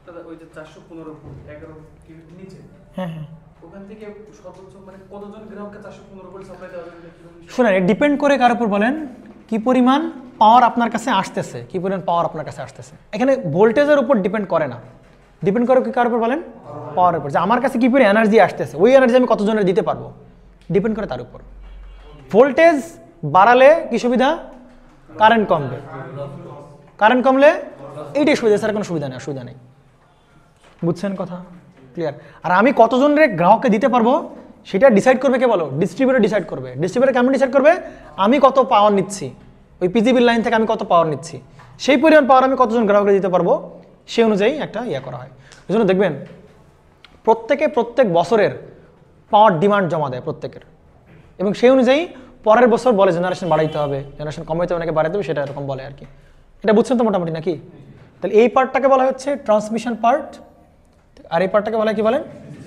দাদা ওই যে 415 ভোল্ট 11 কেভি নিচে, হ্যাঁ হ্যাঁ, ওখান থেকে সর্বোচ্চ মানে কতজন গ্রাহককে 415 ভোল্ট সাপ্লাই দেওয়া যাবে? শুনেন, ডিপেন্ড করে কার উপর বলেন, কি পরিমাণ পাওয়ার আপনার কাছে আসতেছে, কি পরিমাণ পাওয়ার আপনার কাছে আসতেছে। এখানে ভোল্টেজের উপর ডিপেন্ড করে না, ডিপেন্ড করে কি কার উপর বলেন, পাওয়ারের উপর। যে আমার কাছে কি পরিমাণ এনার্জি আসতেছে, ওই এনার্জি আমি কতজনের দিতে পারবো, ডিপেন্ড করে তার উপর। ভোল্টেজ বাড়ালে কি সুবিধা, কারেন্ট কমবে, কারেন্ট কমলে এইটাই সুবিধা, স্যার কোনো সুবিধা নেই, অসুবিধা নেই। বুঝছেন কথা, ক্লিয়ার? আর আমি কতজনের গ্রাহককে দিতে পারবো সেটা ডিসাইড করবে কে বলো, ডিস্ট্রিবিউটর ডিসাইড করবে। ডিস্ট্রিবিউটর কেমন ডিসাইড করবে, আমি কত পাওয়ার নিচ্ছি, ওই পিজিবির লাইন থেকে আমি কত পাওয়ার নিচ্ছি, সেই পরিমাণ পাওয়ার আমি কতজন গ্রাহককে দিতে পারবো, সেই অনুযায়ী একটা করা হয়। ওই জন্য দেখবেন প্রত্যেক বছরের পাওয়ার ডিমান্ড জমা দেয় প্রত্যেকের, এবং সেই অনুযায়ী পরের বছর বলে জেনারেশন বাড়াইতে হবে, জেনারেশন কমাইতে হবে নাকি বাড়াইতে হবে, সেটা এরকম বলে আর কি। এটা বুঝছেন তো মোটামুটি নাকি? তাহলে এই পার্টটাকে বলা হচ্ছে ট্রান্সমিশন পার্ট, আর এই পার্টটাকে বলা কি বলেন,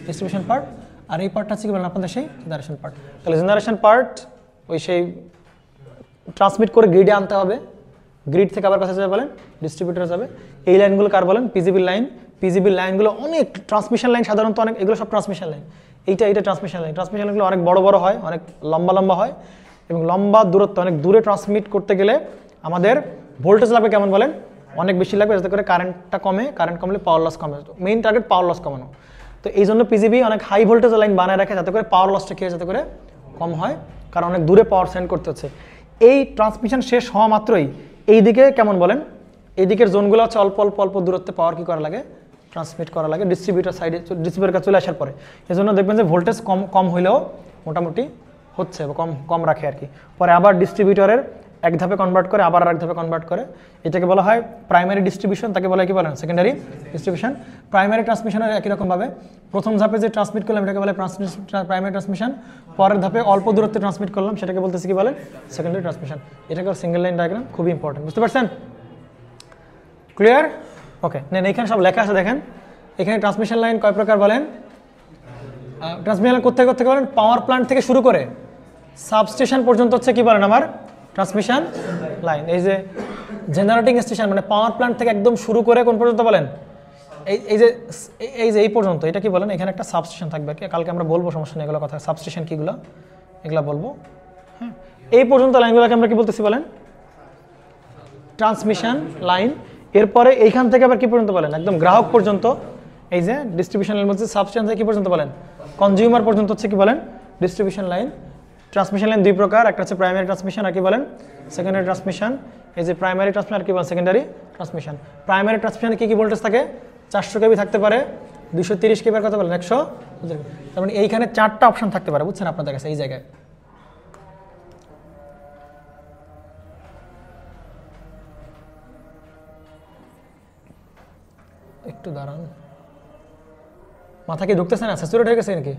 ডিস্ট্রিবিউশন পার্ট, আর এই পার্টটা হচ্ছে কি বলেন আপনাদের সেই জেনারেশন পার্ট। তাহলে জেনারেশন পার্ট ওই সেই ট্রান্সমিট করে গ্রিডে আনতে হবে, গ্রিড থেকে আবার কাছে যাবে বলেন ডিস্ট্রিবিউটর যাবে। এই লাইনগুলো কার বলেন, পিজিবির লাইন। পিজিবির লাইনগুলো অনেক ট্রান্সমিশন লাইন, সাধারণত অনেক, এগুলো সব ট্রান্সমিশন লাইন। এইটা ট্রান্সমিশন লাইন। ট্রান্সমিশন লাইনগুলো অনেক বড় বড় হয়, অনেক লম্বা হয়, এবং লম্বা দূরত্ব অনেক দূরে ট্রান্সমিট করতে গেলে আমাদের ভোল্টেজ লাগবে কেমন বলেন, অনেক বেশি লাগবে, যাতে করে কারেন্টটা কমে, কারেন্ট কমলে পাওয়ার লস কমে। মেইন টার্গেট পাওয়ার লস কমানো। তো এই জন্য পিজিবি অনেক হাই ভোল্টেজ লাইন বানায় রাখে, যাতে করে পাওয়ার লসটা খেয়ে যাতে করে কম হয়, কারণ অনেক দূরে পাওয়ার সেন্ড করতে হচ্ছে। এই ট্রান্সমিশন শেষ হওয়া মাত্রই এই দিকে কেমন বলেন, এই দিকের জোনগুলো হচ্ছে অল্প অল্প অল্প দূরত্বে পাওয়ার কি করা লাগে, ট্রান্সমিট করা লাগে ডিস্ট্রিবিউটার সাইডে, ডিস্ট্রিবিউটার কাছে চলে আসার পরে। এই জন্য দেখবেন যে ভোল্টেজ কম হইলেও মোটামুটি হচ্ছে বা কম রাখে আর কি। পরে আবার ডিস্ট্রিবিউটরের এক ধাপে কনভার্ট করে আবার আরেক ধাপে কনভার্ট করে, এটাকে বলা হয় প্রাইমারি ডিস্ট্রিবিউশন, তাকে বলা হয় কি বলেন সেকেন্ডারি ডিস্ট্রিবিউশন। প্রাইমারি ট্রান্সমিশনের একই রকমভাবে প্রথম ধাপে যে ট্রান্সমিট করলাম এটাকে বলে প্রাইমারি ট্রান্সমিশন, পরের ধাপে অল্প দূরত্বে ট্রান্সমিট করলাম সেটাকে বলতেছি কি বলেন সেকেন্ডারি ট্রান্সমিশন। এটাকে সিঙ্গেল লাইন ডায়াগ্রাম, খুবই ইম্পর্টেন্ট, বুঝতে পারছেন? ক্লিয়ার? ওকে, নেন এখানে সব লেখা আছে দেখেন। এখানে ট্রান্সমিশন লাইন কয় প্রকার বলেন, ট্রান্সমিশন লাইন কোথেকে বলেন, পাওয়ার প্ল্যান্ট থেকে শুরু করে সাবস্টেশন পর্যন্ত হচ্ছে কি বলেন আমার ট্রান্সমিশন লাইন। এই যে জেনারেটিং স্টেশন মানে পাওয়ার প্ল্যান্ট থেকে একদম শুরু করে কোন পর্যন্ত বলেন, এই পর্যন্ত, এটা কি বলেন, এখানে একটা সাবস্টেশন থাকবে আর কি, কালকে আমরা বলবো, সমস্যা নেই এগুলো কথা, সাবস্টেশন কিগুলো এগুলো বলবো। হ্যাঁ, এই পর্যন্ত লাইনগুলোকে আমরা কি বলতেছি বলেন, ট্রান্সমিশন লাইন। এরপরে এইখান থেকে আবার কি পর্যন্ত বলেন, একদম গ্রাহক পর্যন্ত, এই যে ডিস্ট্রিবিউশন লাইন বলছে, সাবস্টেশন থেকে কি পর্যন্ত বলেন, কনজিউমার পর্যন্ত হচ্ছে কি বলেন ডিস্ট্রিবিউশন লাইন। ট্রান্সমিশন লাইন দুই প্রকার, একটা হচ্ছে প্রাইমারি ট্রান্সমিশন আর কি বলেন সেকেন্ডারি ট্রান্সমিশন। এই যে প্রাইমারি ট্রান্সমিশন আর কি বলেন সেকেন্ডারি ট্রান্সমিশন। প্রাইমারি ট্রান্সমিশনে কি ভোল্টেজ থাকে, 400 কেভি থাকতে পারে, 230 কেভি আর কত বলেন 100। তার মানে এইখানে 4টা অপশন থাকতে পারে, বুঝছেন আপনাদের কাছে এই জায়গায়। একটু দাঁড়ান, মাথা কি ঢুকতেছে না, স্যাচুরেট হয়ে গেছে নাকি,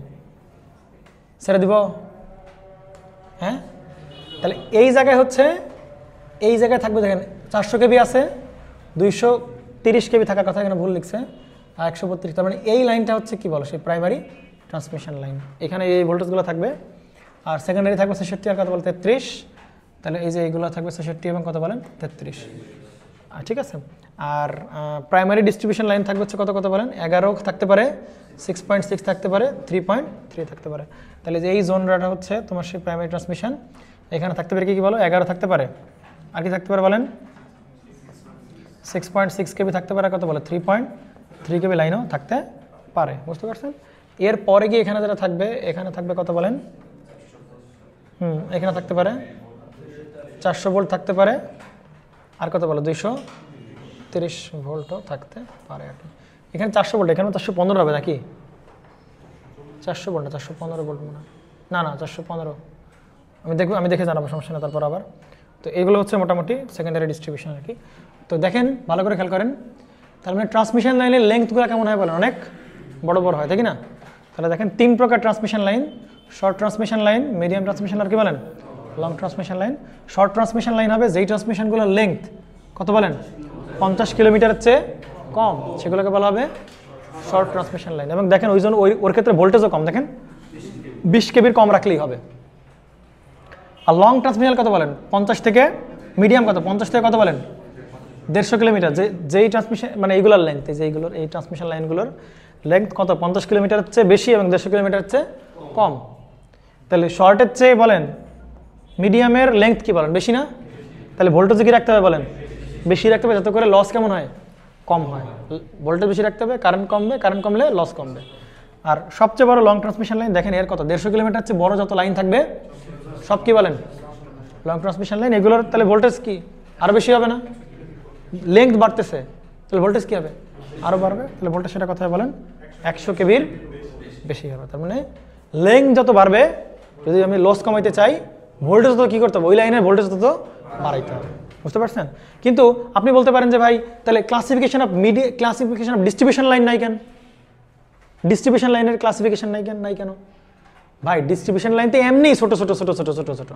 ছেড়ে দিব? হ্যাঁ, তাহলে এই জায়গায় হচ্ছে, এই জায়গায় থাকবে দেখেন 400 কেভি আছে, 230 কেভি থাকার কথা, এখানে ভুল লিখছে, আর 132। তার মানে এই লাইনটা হচ্ছে কি বলো সেই প্রাইমারি ট্রান্সমিশন লাইন। এখানে এই ভোল্টেজগুলো থাকবে, আর সেকেন্ডারি থাকবে 66 আর কত বলে 33। তাহলে এই যে এইগুলো থাকবে 66 এবং কত বলেন 33, ঠিক আছে। আর প্রাইমারি ডিস্ট্রিবিউশন লাইন থাকবে হচ্ছে কত বলেন 11 থাকতে পারে, 6.6 থাকতে পারে, 3.3 থাকতে পারে। তাহলে যে এই জোনটা হচ্ছে তোমার সেই প্রাইমারি ট্রান্সমিশন, এখানে থাকতে পারে কি বলো 11 থাকতে পারে, আর কি থাকতে পারে বলেন 6.6 কেবি থাকতে পারে, কত বলে 3.3 কেবি লাইনও থাকতে পারে, বুঝতে পারছেন? এরপরে গিয়ে এখানে যেটা থাকবে, এখানে থাকবে কত বলেন, এখানে থাকতে পারে 400 ভোল্ট থাকতে পারে, আর কত বলো 230 ভোল্টও থাকতে পারে আর কি। এখানে 400 ভোল্ট, এখানে 415 হবে নাকি, 400 ভোল্ট না 415 ভোল্ট মনে হয়, না 415, আমি দেখে জানাবো, সমস্যা না। তারপর আবার তো এগুলো হচ্ছে মোটামুটি সেকেন্ডারি ডিস্ট্রিবিউশন আর কি। তো দেখেন ভালো করে খেয়াল করেন, তার মানে ট্রান্সমিশন লাইনের লেন্থগুলো কেমন হয় বলেন, অনেক বড় বড় হয়, তাই কি না? তাহলে দেখেন 3 প্রকার transmission line, short transmission line, medium transmission আর কি বলেন long transmission line. Short transmission line হবে যেই ট্রান্সমিশনগুলোর লেন্থ কত বলেন 50 কিলোমিটারের চেয়ে কম, সেগুলোকে বলা হবে শর্ট ট্রান্সমিশন লাইন, এবং দেখেন ওই জন্য ওর ক্ষেত্রে ভোল্টেজও কম, দেখেন 20 কেবির কম রাখলেই হবে। আর লং ট্রান্সমিশন কত বলেন? 50 থেকে, মিডিয়াম কত? 50 থেকে কত বলেন? 150 কিলোমিটার। যেই ট্রান্সমিশন মানে এইগুলোর লেন্থ, এই ট্রান্সমিশন লাইনগুলোর লেন্থ কত? 50 কিলোমিটারের চেয়ে বেশি এবং 150 কিলোমিটারের চেয়ে কম। তাহলে শর্টের চেয়ে বলেন মিডিয়ামের লেন্থ কি বলেন? বেশি না? তাহলে ভোল্টেজ কি রাখতে হবে বলেন? বেশি রাখতে হবে, যাতে করে লস কেমন হয়? কম হয়। ভোল্টেজ বেশি রাখতে হবে, কারেন্ট কমবে, কারেন্ট কমলে লস কমবে। আর সবচেয়ে বড় লং ট্রান্সমিশন লাইন দেখেন এর কত? 150 কিলোমিটার চেয়ে বড় যত লাইন থাকবে সব কি বলেন? Long transmission line. এগুলোর তাহলে ভোল্টেজ কি আরও বেশি হবে না? লেন্থ বাড়তেছে, তাহলে ভোল্টেজ কী হবে? আরও বাড়বে। তাহলে ভোল্টেজ সেটা কথা বলেন 100 কেবির বেশি হবে। তার মানে লেন্থ যত বাড়বে, যদি আমি লস কমাইতে চাই, ভোল্টেজ তত কী করতে হবে? ওই লাইনের ভোল্টেজ তত বাড়াইতে হবে। বুঝতে পারছেন? কিন্তু আপনি বলতে পারেন যে ভাই তাহলে ক্লাসিফিকেশন অফ ডিস্ট্রিবিউশন লাইন নাই কেন? ডিস্ট্রিবিউশন লাইনের ক্লাসিফিকেশন নাই কেন? ভাই ডিস্ট্রিবিউশন লাইন তো এমনি ছোট ছোট ছোট ছোট ছোট ছোট,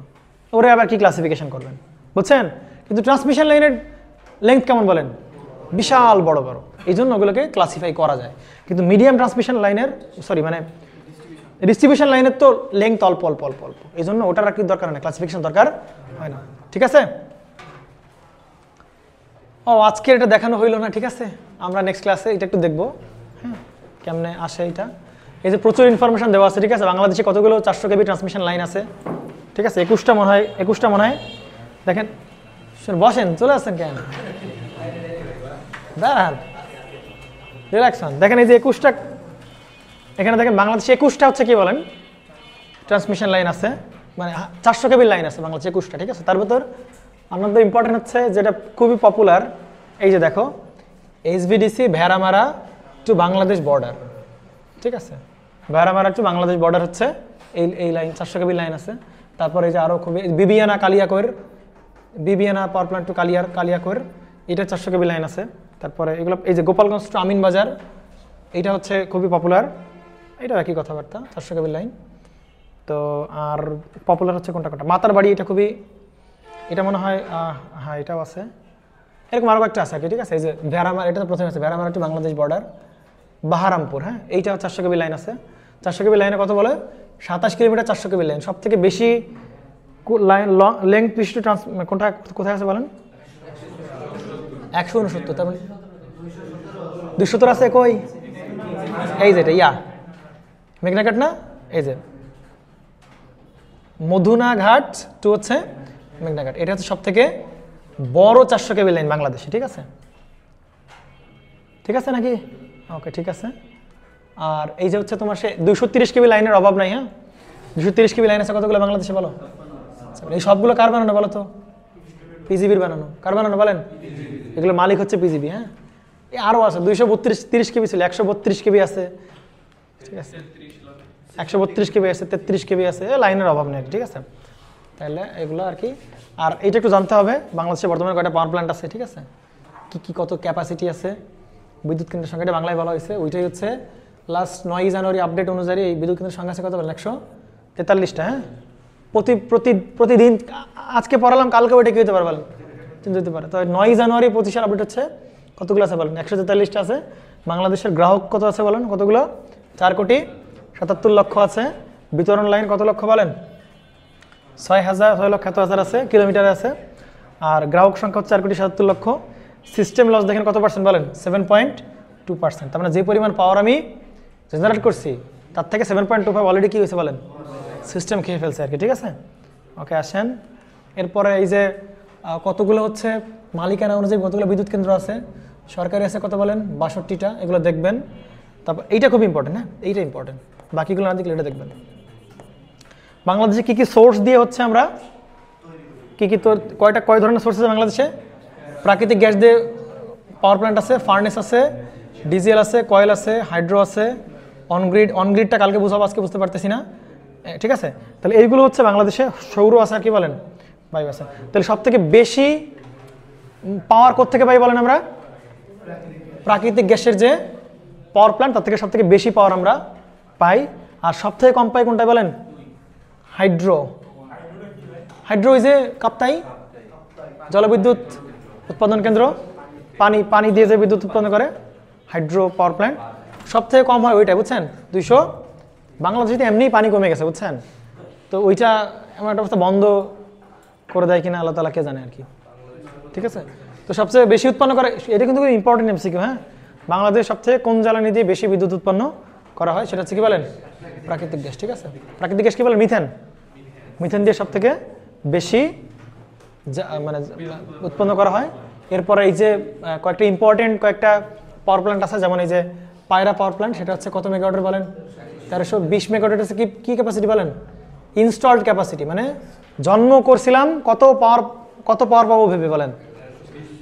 ওরা আবার কি ক্লাসিফিকেশন করবেন? বুঝছেন? কিন্তু ট্রান্সমিশন লাইনের লেন্থ কেমন বলেন? বিশাল বড় বড়, এই জন্য ওগুলোকে ক্লাসিফাই করা যায়। কিন্তু মিডিয়াম ট্রান্সমিশন লাইনের ডিস্ট্রিবিউশন লাইনের তো লেন্থ অল্প অল্প অল্প অল্প, এই জন্য ওটার আর কি দরকার হয়, ক্লাসিফিকেশন দরকার হয় না। ঠিক আছে? ও আজকে এটা দেখানো হইলো না, ঠিক আছে, আমরা নেক্সট ক্লাসে এটা একটু দেখবো, হ্যাঁ, কেমনে আসে এটা। এই যে প্রচুর ইনফরমেশন দেওয়া আছে, ঠিক আছে। বাংলাদেশে কতগুলো 400 কেবি ট্রান্সমিশন লাইন আছে, ঠিক আছে? 21টা মনে হয়। দেখেন, বসেন, চলে আসছেন কেন? দাঁড়ান, রিল্যাক্স হন। দেখেন এই যে 21টা, এখানে দেখেন বাংলাদেশে 21টা হচ্ছে কি বলেন ট্রান্সমিশন লাইন আছে, মানে 400 কেবির লাইন আছে বাংলাদেশে 21টা, ঠিক আছে। তার ভেতর আমাদের ইম্পর্টেন্ট হচ্ছে যেটা খুবই পপুলার, এই যে দেখো HVDC Bheramara to Bangladesh border, ঠিক আছে। ভেড়ামারা টু বাংলাদেশ বর্ডার হচ্ছে এই লাইন, 400 কেবির লাইন আছে। তারপরে এই যে আরও খুবই Bibiyana power plant to Kaliakair, এটা 400 কেবি লাইন আছে। তারপরে এগুলো এই যে গোপালগঞ্জ টু আমিন বাজার, এইটা হচ্ছে খুবই পপুলার, এটাও একই কথাবার্তা, 400 কেবি লাইন। তো আর পপুলার হচ্ছে কোনটা মাতার বাড়ি, এটা খুবই, এটা মনে হয়, হ্যাঁ এটাও আছে, এরকম আরও একটা আছে আর কি, ঠিক আছে। এই যে ভেড়ামারা, এটা তো প্রথমে আছে, ভেড়ামারা টু বাংলাদেশ বর্ডার, বাহারামপুর, হ্যাঁ, এইটাও 400 কেবি লাইন আছে। 400 কেবি লাইনে কত বলে? 27 কিলোমিটার 400 কেবি লাইন। সব থেকে বেশি লাইন লেংথ বিশিষ্ট কোনটা কোথায় আছে বলেন? 169। তার মানে 270 আছে কই? এই যে এটা মেঘনাঘাট না, এই যে মধুনাঘাট টু হচ্ছে মেঘনাঘাট, এটা হচ্ছে সব থেকে বড় 400 কেবি লাইন বাংলাদেশে, ঠিক আছে? ঠিক আছে নাকি? ওকে, ঠিক আছে। আর এই যে হচ্ছে তোমার সে 230 কেবি লাইনের অভাব নাই, হ্যাঁ, 230 কেবি লাইন আছে কতগুলো বাংলাদেশে বলো? এই সবগুলো কার বানানো বলো তো? পিজিবির বানানো। কার বানানো বলেন? এগুলো মালিক হচ্ছে পিজিবি, হ্যাঁ। আরও আছে 230 কেবি ছিল, 132 কেবি আছে, ঠিক আছে, 132 কেবি আছে, 33 কেবি আছে, লাইনের অভাব নেই, ঠিক আছে। তাহলে এগুলো আর কি। আর এইটা একটু জানতে হবে, বাংলাদেশে বর্তমানে কয়টা পাওয়ার প্ল্যান্ট আছে, ঠিক আছে, কি কত ক্যাপাসিটি আছে, বিদ্যুৎ কেন্দ্রের সংখ্যাটা বাংলায় বলা হয়েছে, ওইটাই হচ্ছে লাস্ট 9 জানুয়ারি আপডেট অনুযায়ী এই বিদ্যুৎ কেন্দ্রের সংখ্যা আছে কত বলেন? 143টা, হ্যাঁ। প্রতিদিন আজকে পড়ালাম, কালকে ওইটা কি হতে পারে বলেন? চিন্তা হতে পারে। তো 9 জানুয়ারি 25 আপডেট হচ্ছে, কতগুলো আছে বলেন? 143টা আছে। বাংলাদেশের গ্রাহক কত আছে বলেন? কতগুলো? 4,77,00,000 আছে। বিতরণ লাইন কত লক্ষ বলেন? 6,00,000 আছে, কিলোমিটারে আছে। আর গ্রাহক সংখ্যা হচ্ছে 4,77,00,000। সিস্টেম লস দেখেন কত পার্সেন্ট বলেন? 7.2%। তার মানে যে পরিমাণ পাওয়ার আমি জেনারেট করছি তার থেকে 7.25 অলরেডি কী হয়েছে বলেন? সিস্টেম খেয়ে ফেলছে আর কি, ঠিক আছে। ওকে, আসেন এরপরে এই যে কতগুলো হচ্ছে মালিকানা অনুযায়ী কতগুলো বিদ্যুৎ কেন্দ্র আছে, সরকারি আছে কত বলেন? 62টা, এগুলো দেখবেন। তারপর এইটা খুব ইম্পর্টেন্ট, হ্যাঁ, এইটা ইম্পর্টেন্ট, বাকিগুলো না দেখলে এটা দেখবেন। বাংলাদেশে কী কী সোর্স দিয়ে হচ্ছে আমরা তো কয় ধরনের সোর্স আছে বাংলাদেশে? প্রাকৃতিক গ্যাস দিয়ে পাওয়ার প্ল্যান্ট আছে, ফার্নেস আছে, ডিজেল আছে, কয়েল আছে, হাইড্রো আছে, অনগ্রিডটা কালকে বুঝাবো, আজকে বুঝতে পারতেছি না, ঠিক আছে। তাহলে এইগুলো হচ্ছে বাংলাদেশে। সৌর আছে আর কি বলেন? বায়ু আছে। তাহলে সব থেকে বেশি পাওয়ার কোত্থেকে পাই বলেন আমরা? প্রাকৃতিক গ্যাসের যে পাওয়ার প্ল্যান্ট, তার থেকে সব থেকে বেশি পাওয়ার আমরা পাই। আর সব থেকে কম পাই কোনটাই বলেন? হাইড্রো ওই যে কাপ্তাই জলবিদ্যুৎ উৎপাদন কেন্দ্র, পানি দিয়ে যে বিদ্যুৎ উৎপাদন করে, হাইড্রো পাওয়ার প্ল্যান্ট সব থেকে কম হয় ওইটাই, বুঝছেন? 200। বাংলাদেশে এমনিই পানি কমে গেছে, বুঝছেন? তো ওইটা এমন একটা অবস্থা বন্ধ করে দেয় কিনা আল্লাহ তাআলা কে জানে আর কি, ঠিক আছে? তো সবচেয়ে বেশি উৎপন্ন করে, এটা কিন্তু খুব ইম্পর্টেন্ট এমসিকিউ, হ্যাঁ? বাংলাদেশ সবচেয়ে কোন জ্বালানি দিয়ে বেশি বিদ্যুৎ উৎপন্ন করা হয়, সেটা হচ্ছে কি বলেন? প্রাকৃতিক গ্যাস, ঠিক আছে? প্রাকৃতিক গ্যাস কি বলেন? মিথেন। মিথেন দিয়ে সব থেকে বেশি মানে উৎপন্ন করা হয়। এরপরে এই যে কয়েকটা ইম্পর্টেন্ট কয়েকটা পাওয়ার প্ল্যান্ট আছে, যেমন এই যে পায়রা পাওয়ার প্ল্যান্ট, সেটা হচ্ছে কত মেগাওয়াটের বলেন? 1320 মেগাওয়াটের হচ্ছে কি ক্যাপাসিটি বলেন? ইনস্টলড ক্যাপাসিটি, মানে জন্ম করছিলাম কত পাওয়ার পাবো ভেবে বলেন?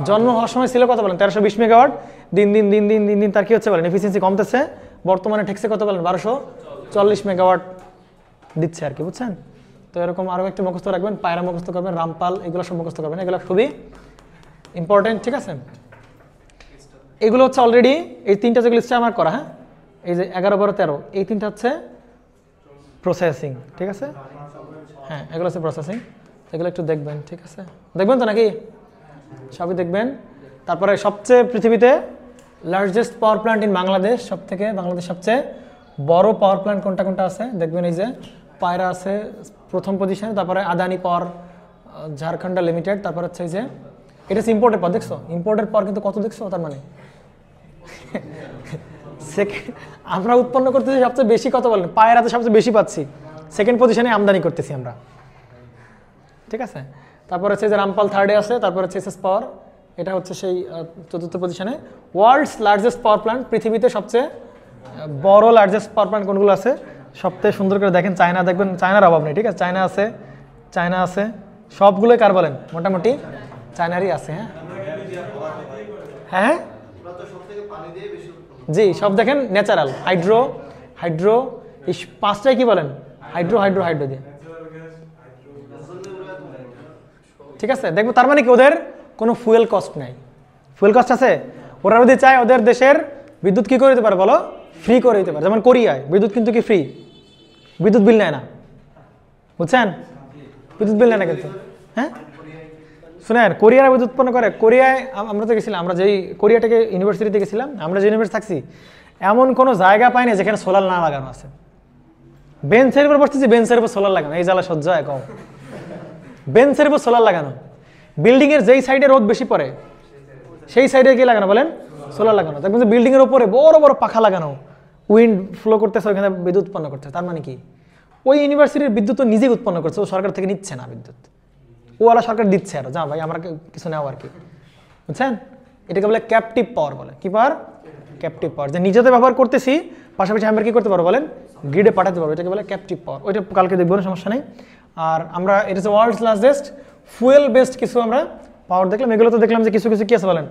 জন্ম হওয়ার সময় ছিল কত বলেন? 1320 মেগাওয়াট। দিন দিন দিন দিন দিন দিন তার কি হচ্ছে বলেন? এফিসিয়েন্সি কমতেছে, বর্তমানে ঠেকছে কত বলেন? 1240 মেগাওয়াট দিচ্ছে আর কি, বুঝছেন? তো এরকম আরও একটা মুখস্থ রাখবেন, পায়রা মুখস্থ করবেন, রামপাল, এগুলো সব মুখস্থ করবেন, এগুলো খুবই ইম্পর্টেন্ট, ঠিক আছে? এগুলো হচ্ছে অলরেডি এই তিনটা যেগুলো লিস্টে আমার করা, হ্যাঁ? এই যে 11, 12, 13, এই তিনটা হচ্ছে প্রসেসিং, ঠিক আছে? হ্যাঁ, এগুলো হচ্ছে প্রসেসিং, এগুলো একটু দেখবেন, ঠিক আছে? দেখবেন তো নাকি? সবই দেখবেন। তারপরে সবচেয়ে পৃথিবীতে largest power plant in Bangladesh, Bangladesh সবচেয়ে বড় পাওয়ার প্ল্যান্ট কোনটা কোনটা আছে দেখবেন। এই যে পায়রা আছে প্রথম পজিশনে, তারপরে আদানি পাওয়ার ঝাড়খণ্ড লিমিটেড, তারপর হচ্ছে এই যে এটা হচ্ছে ইম্পোর্টের পর, দেখছো? ইম্পোর্টের পর কিন্তু কত দেখছো? তার মানে আমরা উৎপন্ন করতেছি সবচেয়ে বেশি, কত বলেন? পায়রাতে সবচেয়ে বেশি পাচ্ছি, সেকেন্ড পজিশনে আমদানি করতেছি আমরা, ঠিক আছে? তারপর হচ্ছে যে রামপাল থার্ডে আছে, তারপর হচ্ছে এসএস পাওয়ার, এটা হচ্ছে সেই চতুর্থ পজিশনে। ওয়ার্ল্ডস লার্জেস্ট পাওয়ার প্ল্যান্ট, পৃথিবীতে সবচেয়ে বড় লার্জেস্ট পাওয়ার প্ল্যান্ট কোনগুলো আছে সবথেকে সুন্দর করে দেখেন। চায়না দেখবেন, চায়নার অভাব নেই, ঠিক আছে? চায়না আছে, সবগুলোই কার বলেন? মোটামুটি চায়নারই আছে, হ্যাঁ হ্যাঁ জি, সব দেখেন ন্যাচারাল। হাইড্রো এই পাঁচটাই কি বলেন? হাইড্রো দিয়ে, ঠিক আছে? দেখবো তার মানে কি ওদের কোনো ফুয়েল কস্ট নাই। ফুয়েল কস্ট আছে? ওরা যদি চায় ওদের দেশের বিদ্যুৎ কি করে দিতে পারে বলো? ফ্রি করে দিতে পারে। যেমন কোরিয়ায় বিদ্যুৎ কিন্তু কি ফ্রি, বিদ্যুৎ বিল নেয় না, বুঝছেন? বিদ্যুৎ বিল নেয় না কিন্তু, হ্যাঁ? শুনেন, কোরিয়ার বিদ্যুৎ উৎপন্ন করে। কোরিয়ায় আমরা তো গেছিলাম, আমরা যেই কোরিয়া থেকে ইউনিভার্সিটিতে গেছিলাম, আমরা যে ইউনিভার্সিটি থাকছি এমন কোনো জায়গা পাই না যেখানে সোলার না লাগানো আছে। বেঞ্চের উপর বসতেছি, বেঞ্চের উপর সোলার লাগানো, এই জ্বালা সহ্য হয় কম। বেঞ্চের উপর সোলার লাগানো, বিল্ডিংয়ের যেই সাইডে রোদ বেশি পড়ে সেই সাইডে কি লাগানো বলেন? সোলার লাগানো। দেখবেন যে বিল্ডিংয়ের উপরে বড় বড় পাখা লাগানো, উইন্ড ফ্লো করতেছে, ওইখানে বিদ্যুৎ উৎপন্ন করতেছে। তার মানে কি ওই ইউনিভার্সিটির বিদ্যুৎ নিজেই উৎপন্ন করছে, ও সরকার থেকে নিচ্ছে না বিদ্যুৎ, ওরা সরকার দিচ্ছে। আর যা ভাই আমরা কিছু নেওয়া আর কি, বুঝছেন? এটাকে বলে ক্যাপটিভ পাওয়ার বলে। কি পাওয়ার? ক্যাপটিভ পাওয়ার, যে নিজেদের ব্যবহার করতেছি, পাশাপাশি আমরা কি করতে পারবো বলেন? গ্রিডে পাঠাতে পারবো, এটাকে বলে ক্যাপটিভ পাওয়ার। ওইটা কালকে দেখবো না, সমস্যা নেই। আর আমরা এটা হচ্ছে ওয়ার্ল্ডস লার্জেস্ট ফুয়েল বেসড কিছু আমরা পাওয়ার দেখলাম। এগুলো তো দেখলাম যে কিছু কিছু কি আছে বলেন?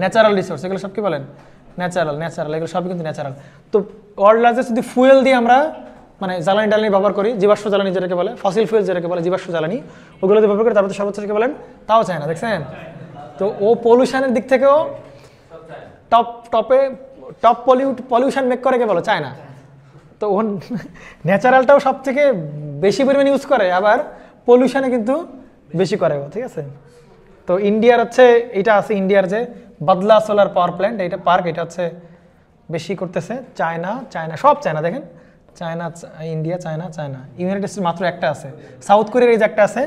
ন্যাচারাল রিসোর্স, এগুলো সব কি বলেন? ন্যাচারাল, এগুলো সবই কিন্তু ন্যাচারাল। তো ওয়ার্ল্ড লার্জেস্ট যদি ফুয়েল দিয়ে আমরা মানে জ্বালানি টালানি ব্যবহার করি, জীবাশ্ম জ্বালানি যেটাকে বলে, ফসিল ফুয়েল যেটাকে বলে, জীবাশ্ম জ্বালানি, ওগুলো দিয়ে ব্যবহার করি, তারপর সর্বোচ্চ কি বলেন? তাও চায় না, দেখছেন? তো ও পলিউশনের দিক থেকেও টপ পলিউশন মেক করে কে বলো? চায় না। তো ও ন্যাচারালটাও সব থেকে বেশি পরিমাণে ইউজ করে, আবার পলিউশনে কিন্তু বেশি করে, ঠিক আছে? তো ইন্ডিয়ার হচ্ছে এটা আছে, ইন্ডিয়ার যে বাদলা সোলার পাওয়ার প্ল্যান্ট, এটা পার্ক, এটা হচ্ছে বেশি করতেছে চায়না, সব চায়না। দেখেন China, India, China. United states মাত্র একটা আছে, সাউথ কোরিয়ার এই যে একটা আছে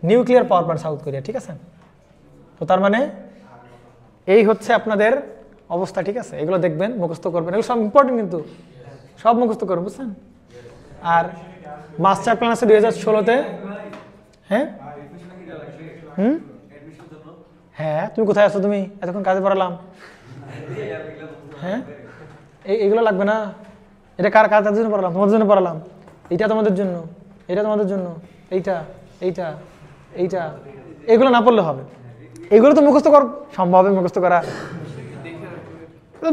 nuclear power plant, south Korea, ঠিক আছে? তো তার মানে এই হচ্ছে আপনাদের অবস্থা, ঠিক আছে? এগুলো দেখবেন, মুখস্থ করবেন, এগুলো সব ইম্পর্টেন্ট কিন্তু, সব মুখস্থ করবেন, বুঝছেন? আর মাস্টার প্ল্যান আছে 2016-তে, হ্যাঁ হ্যাঁ। তুমি কোথায় আছো? তুমি এতক্ষণ কাজে পড়ালাম, হ্যাঁ? এইগুলো লাগবে না। এটা কার জন্য পড়ালাম? তোমাদের জন্য পড়ালাম। এইটা তোমাদের জন্য, এটা তোমাদের জন্য, এইটা এগুলো না পড়লে হবে। এগুলো তো মুখস্থ সম্ভব হবে, মুখস্থ করা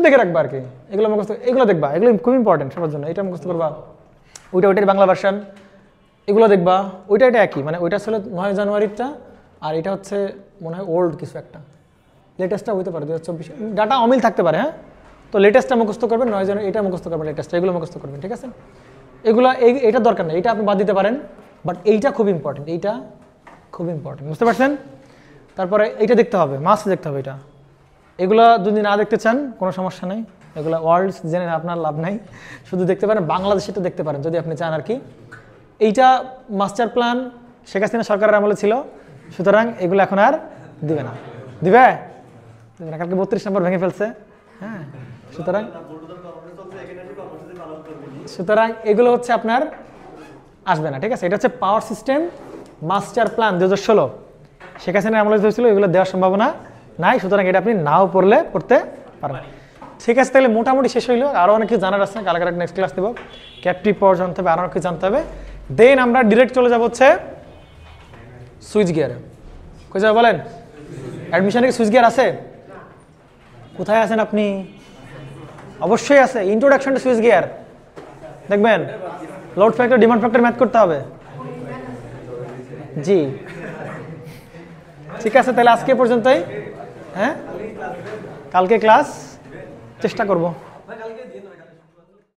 দেখে রাখবা আর কি। এগুলো মুখস্থ, এগুলো দেখবা, এগুলো খুব ইম্পর্টেন্ট সবার জন্য। এটা মুখস্থ করবা, ওইটার বাংলা ভার্সন, এগুলো দেখবা। এটা একই, মানে ওইটা ছিল 9 জানুয়ারিটা, আর এটা হচ্ছে মনে হয় ওল্ড কিছু একটা, লেটেস্টটা হইতে পারে 2024, ডাটা অমিল থাকতে পারে, হ্যাঁ? তো লেটেস্টটা মুখস্থ করবেন, 9 জানুয়ারি এটা মুখস্থ করবেন, লেটেস্টটা, এগুলো মুখস্থ করবেন, ঠিক আছে? এগুলো এটা দরকার নেই, এটা আপনি বাদ দিতে পারেন, বাট এইটা খুব ইম্পর্টেন্ট, বুঝতে পারছেন? তারপরে এইটা দেখতে হবে, মাস্ট দেখতে হবে এটা। এগুলো যদি না দেখতে চান কোনো সমস্যা নেই, এগুলো ওয়ার্ল্ড জেনে আপনার লাভ নাই, শুধু দেখতে পারেন বাংলাদেশেটা দেখতে পারেন যদি আপনি চান আর কি। এইটা মাস্টার প্ল্যান শেখ হাসিনা সরকারের আমলে ছিল, সুতরাং এগুলো এখন আর দিবে না। দিবে দিবে না, কালকে 32 নম্বর ভেঙে ফেলছে। হ্যাঁ, সুতরাং সুতরাং এগুলো হচ্ছে আপনার আসবে না, ঠিক আছে। এটা হচ্ছে power system master plan 2016 Sheikh হাসিনার আমলে হয়েছিল, এগুলো দেওয়ার সম্ভাবনা নাই, সুতরাং এটা আপনি নাও পড়তে পারেন। ঠিক আছে, তাহলে মোটামুটি শেষ হইলো। আরও অনেক কিছু জানার আছে, কালকে নেক্সট ক্লাস দেবো, ক্যাপটিভ পাওয়ার জানতে হবে, আরও অনেক কিছু জানতে হবে। দেন আমরা ডিরেক্ট চলে যাবো হচ্ছে সুইচ গিয়ারে। কই যাবে বলেন? অ্যাডমিশনে কি সুইচ গিয়ার আছে? কোথায় আছেন আপনি? অবশ্যই আছে। ইন্ট্রোডাকশন টু সুইচ গিয়ার দেখবেন, load factor demand factor math করতে হবে। জি ঠিক আছে, তাহলে আজকে পর্যন্তই। হ্যাঁ, কালকে ক্লাস চেষ্টা করব।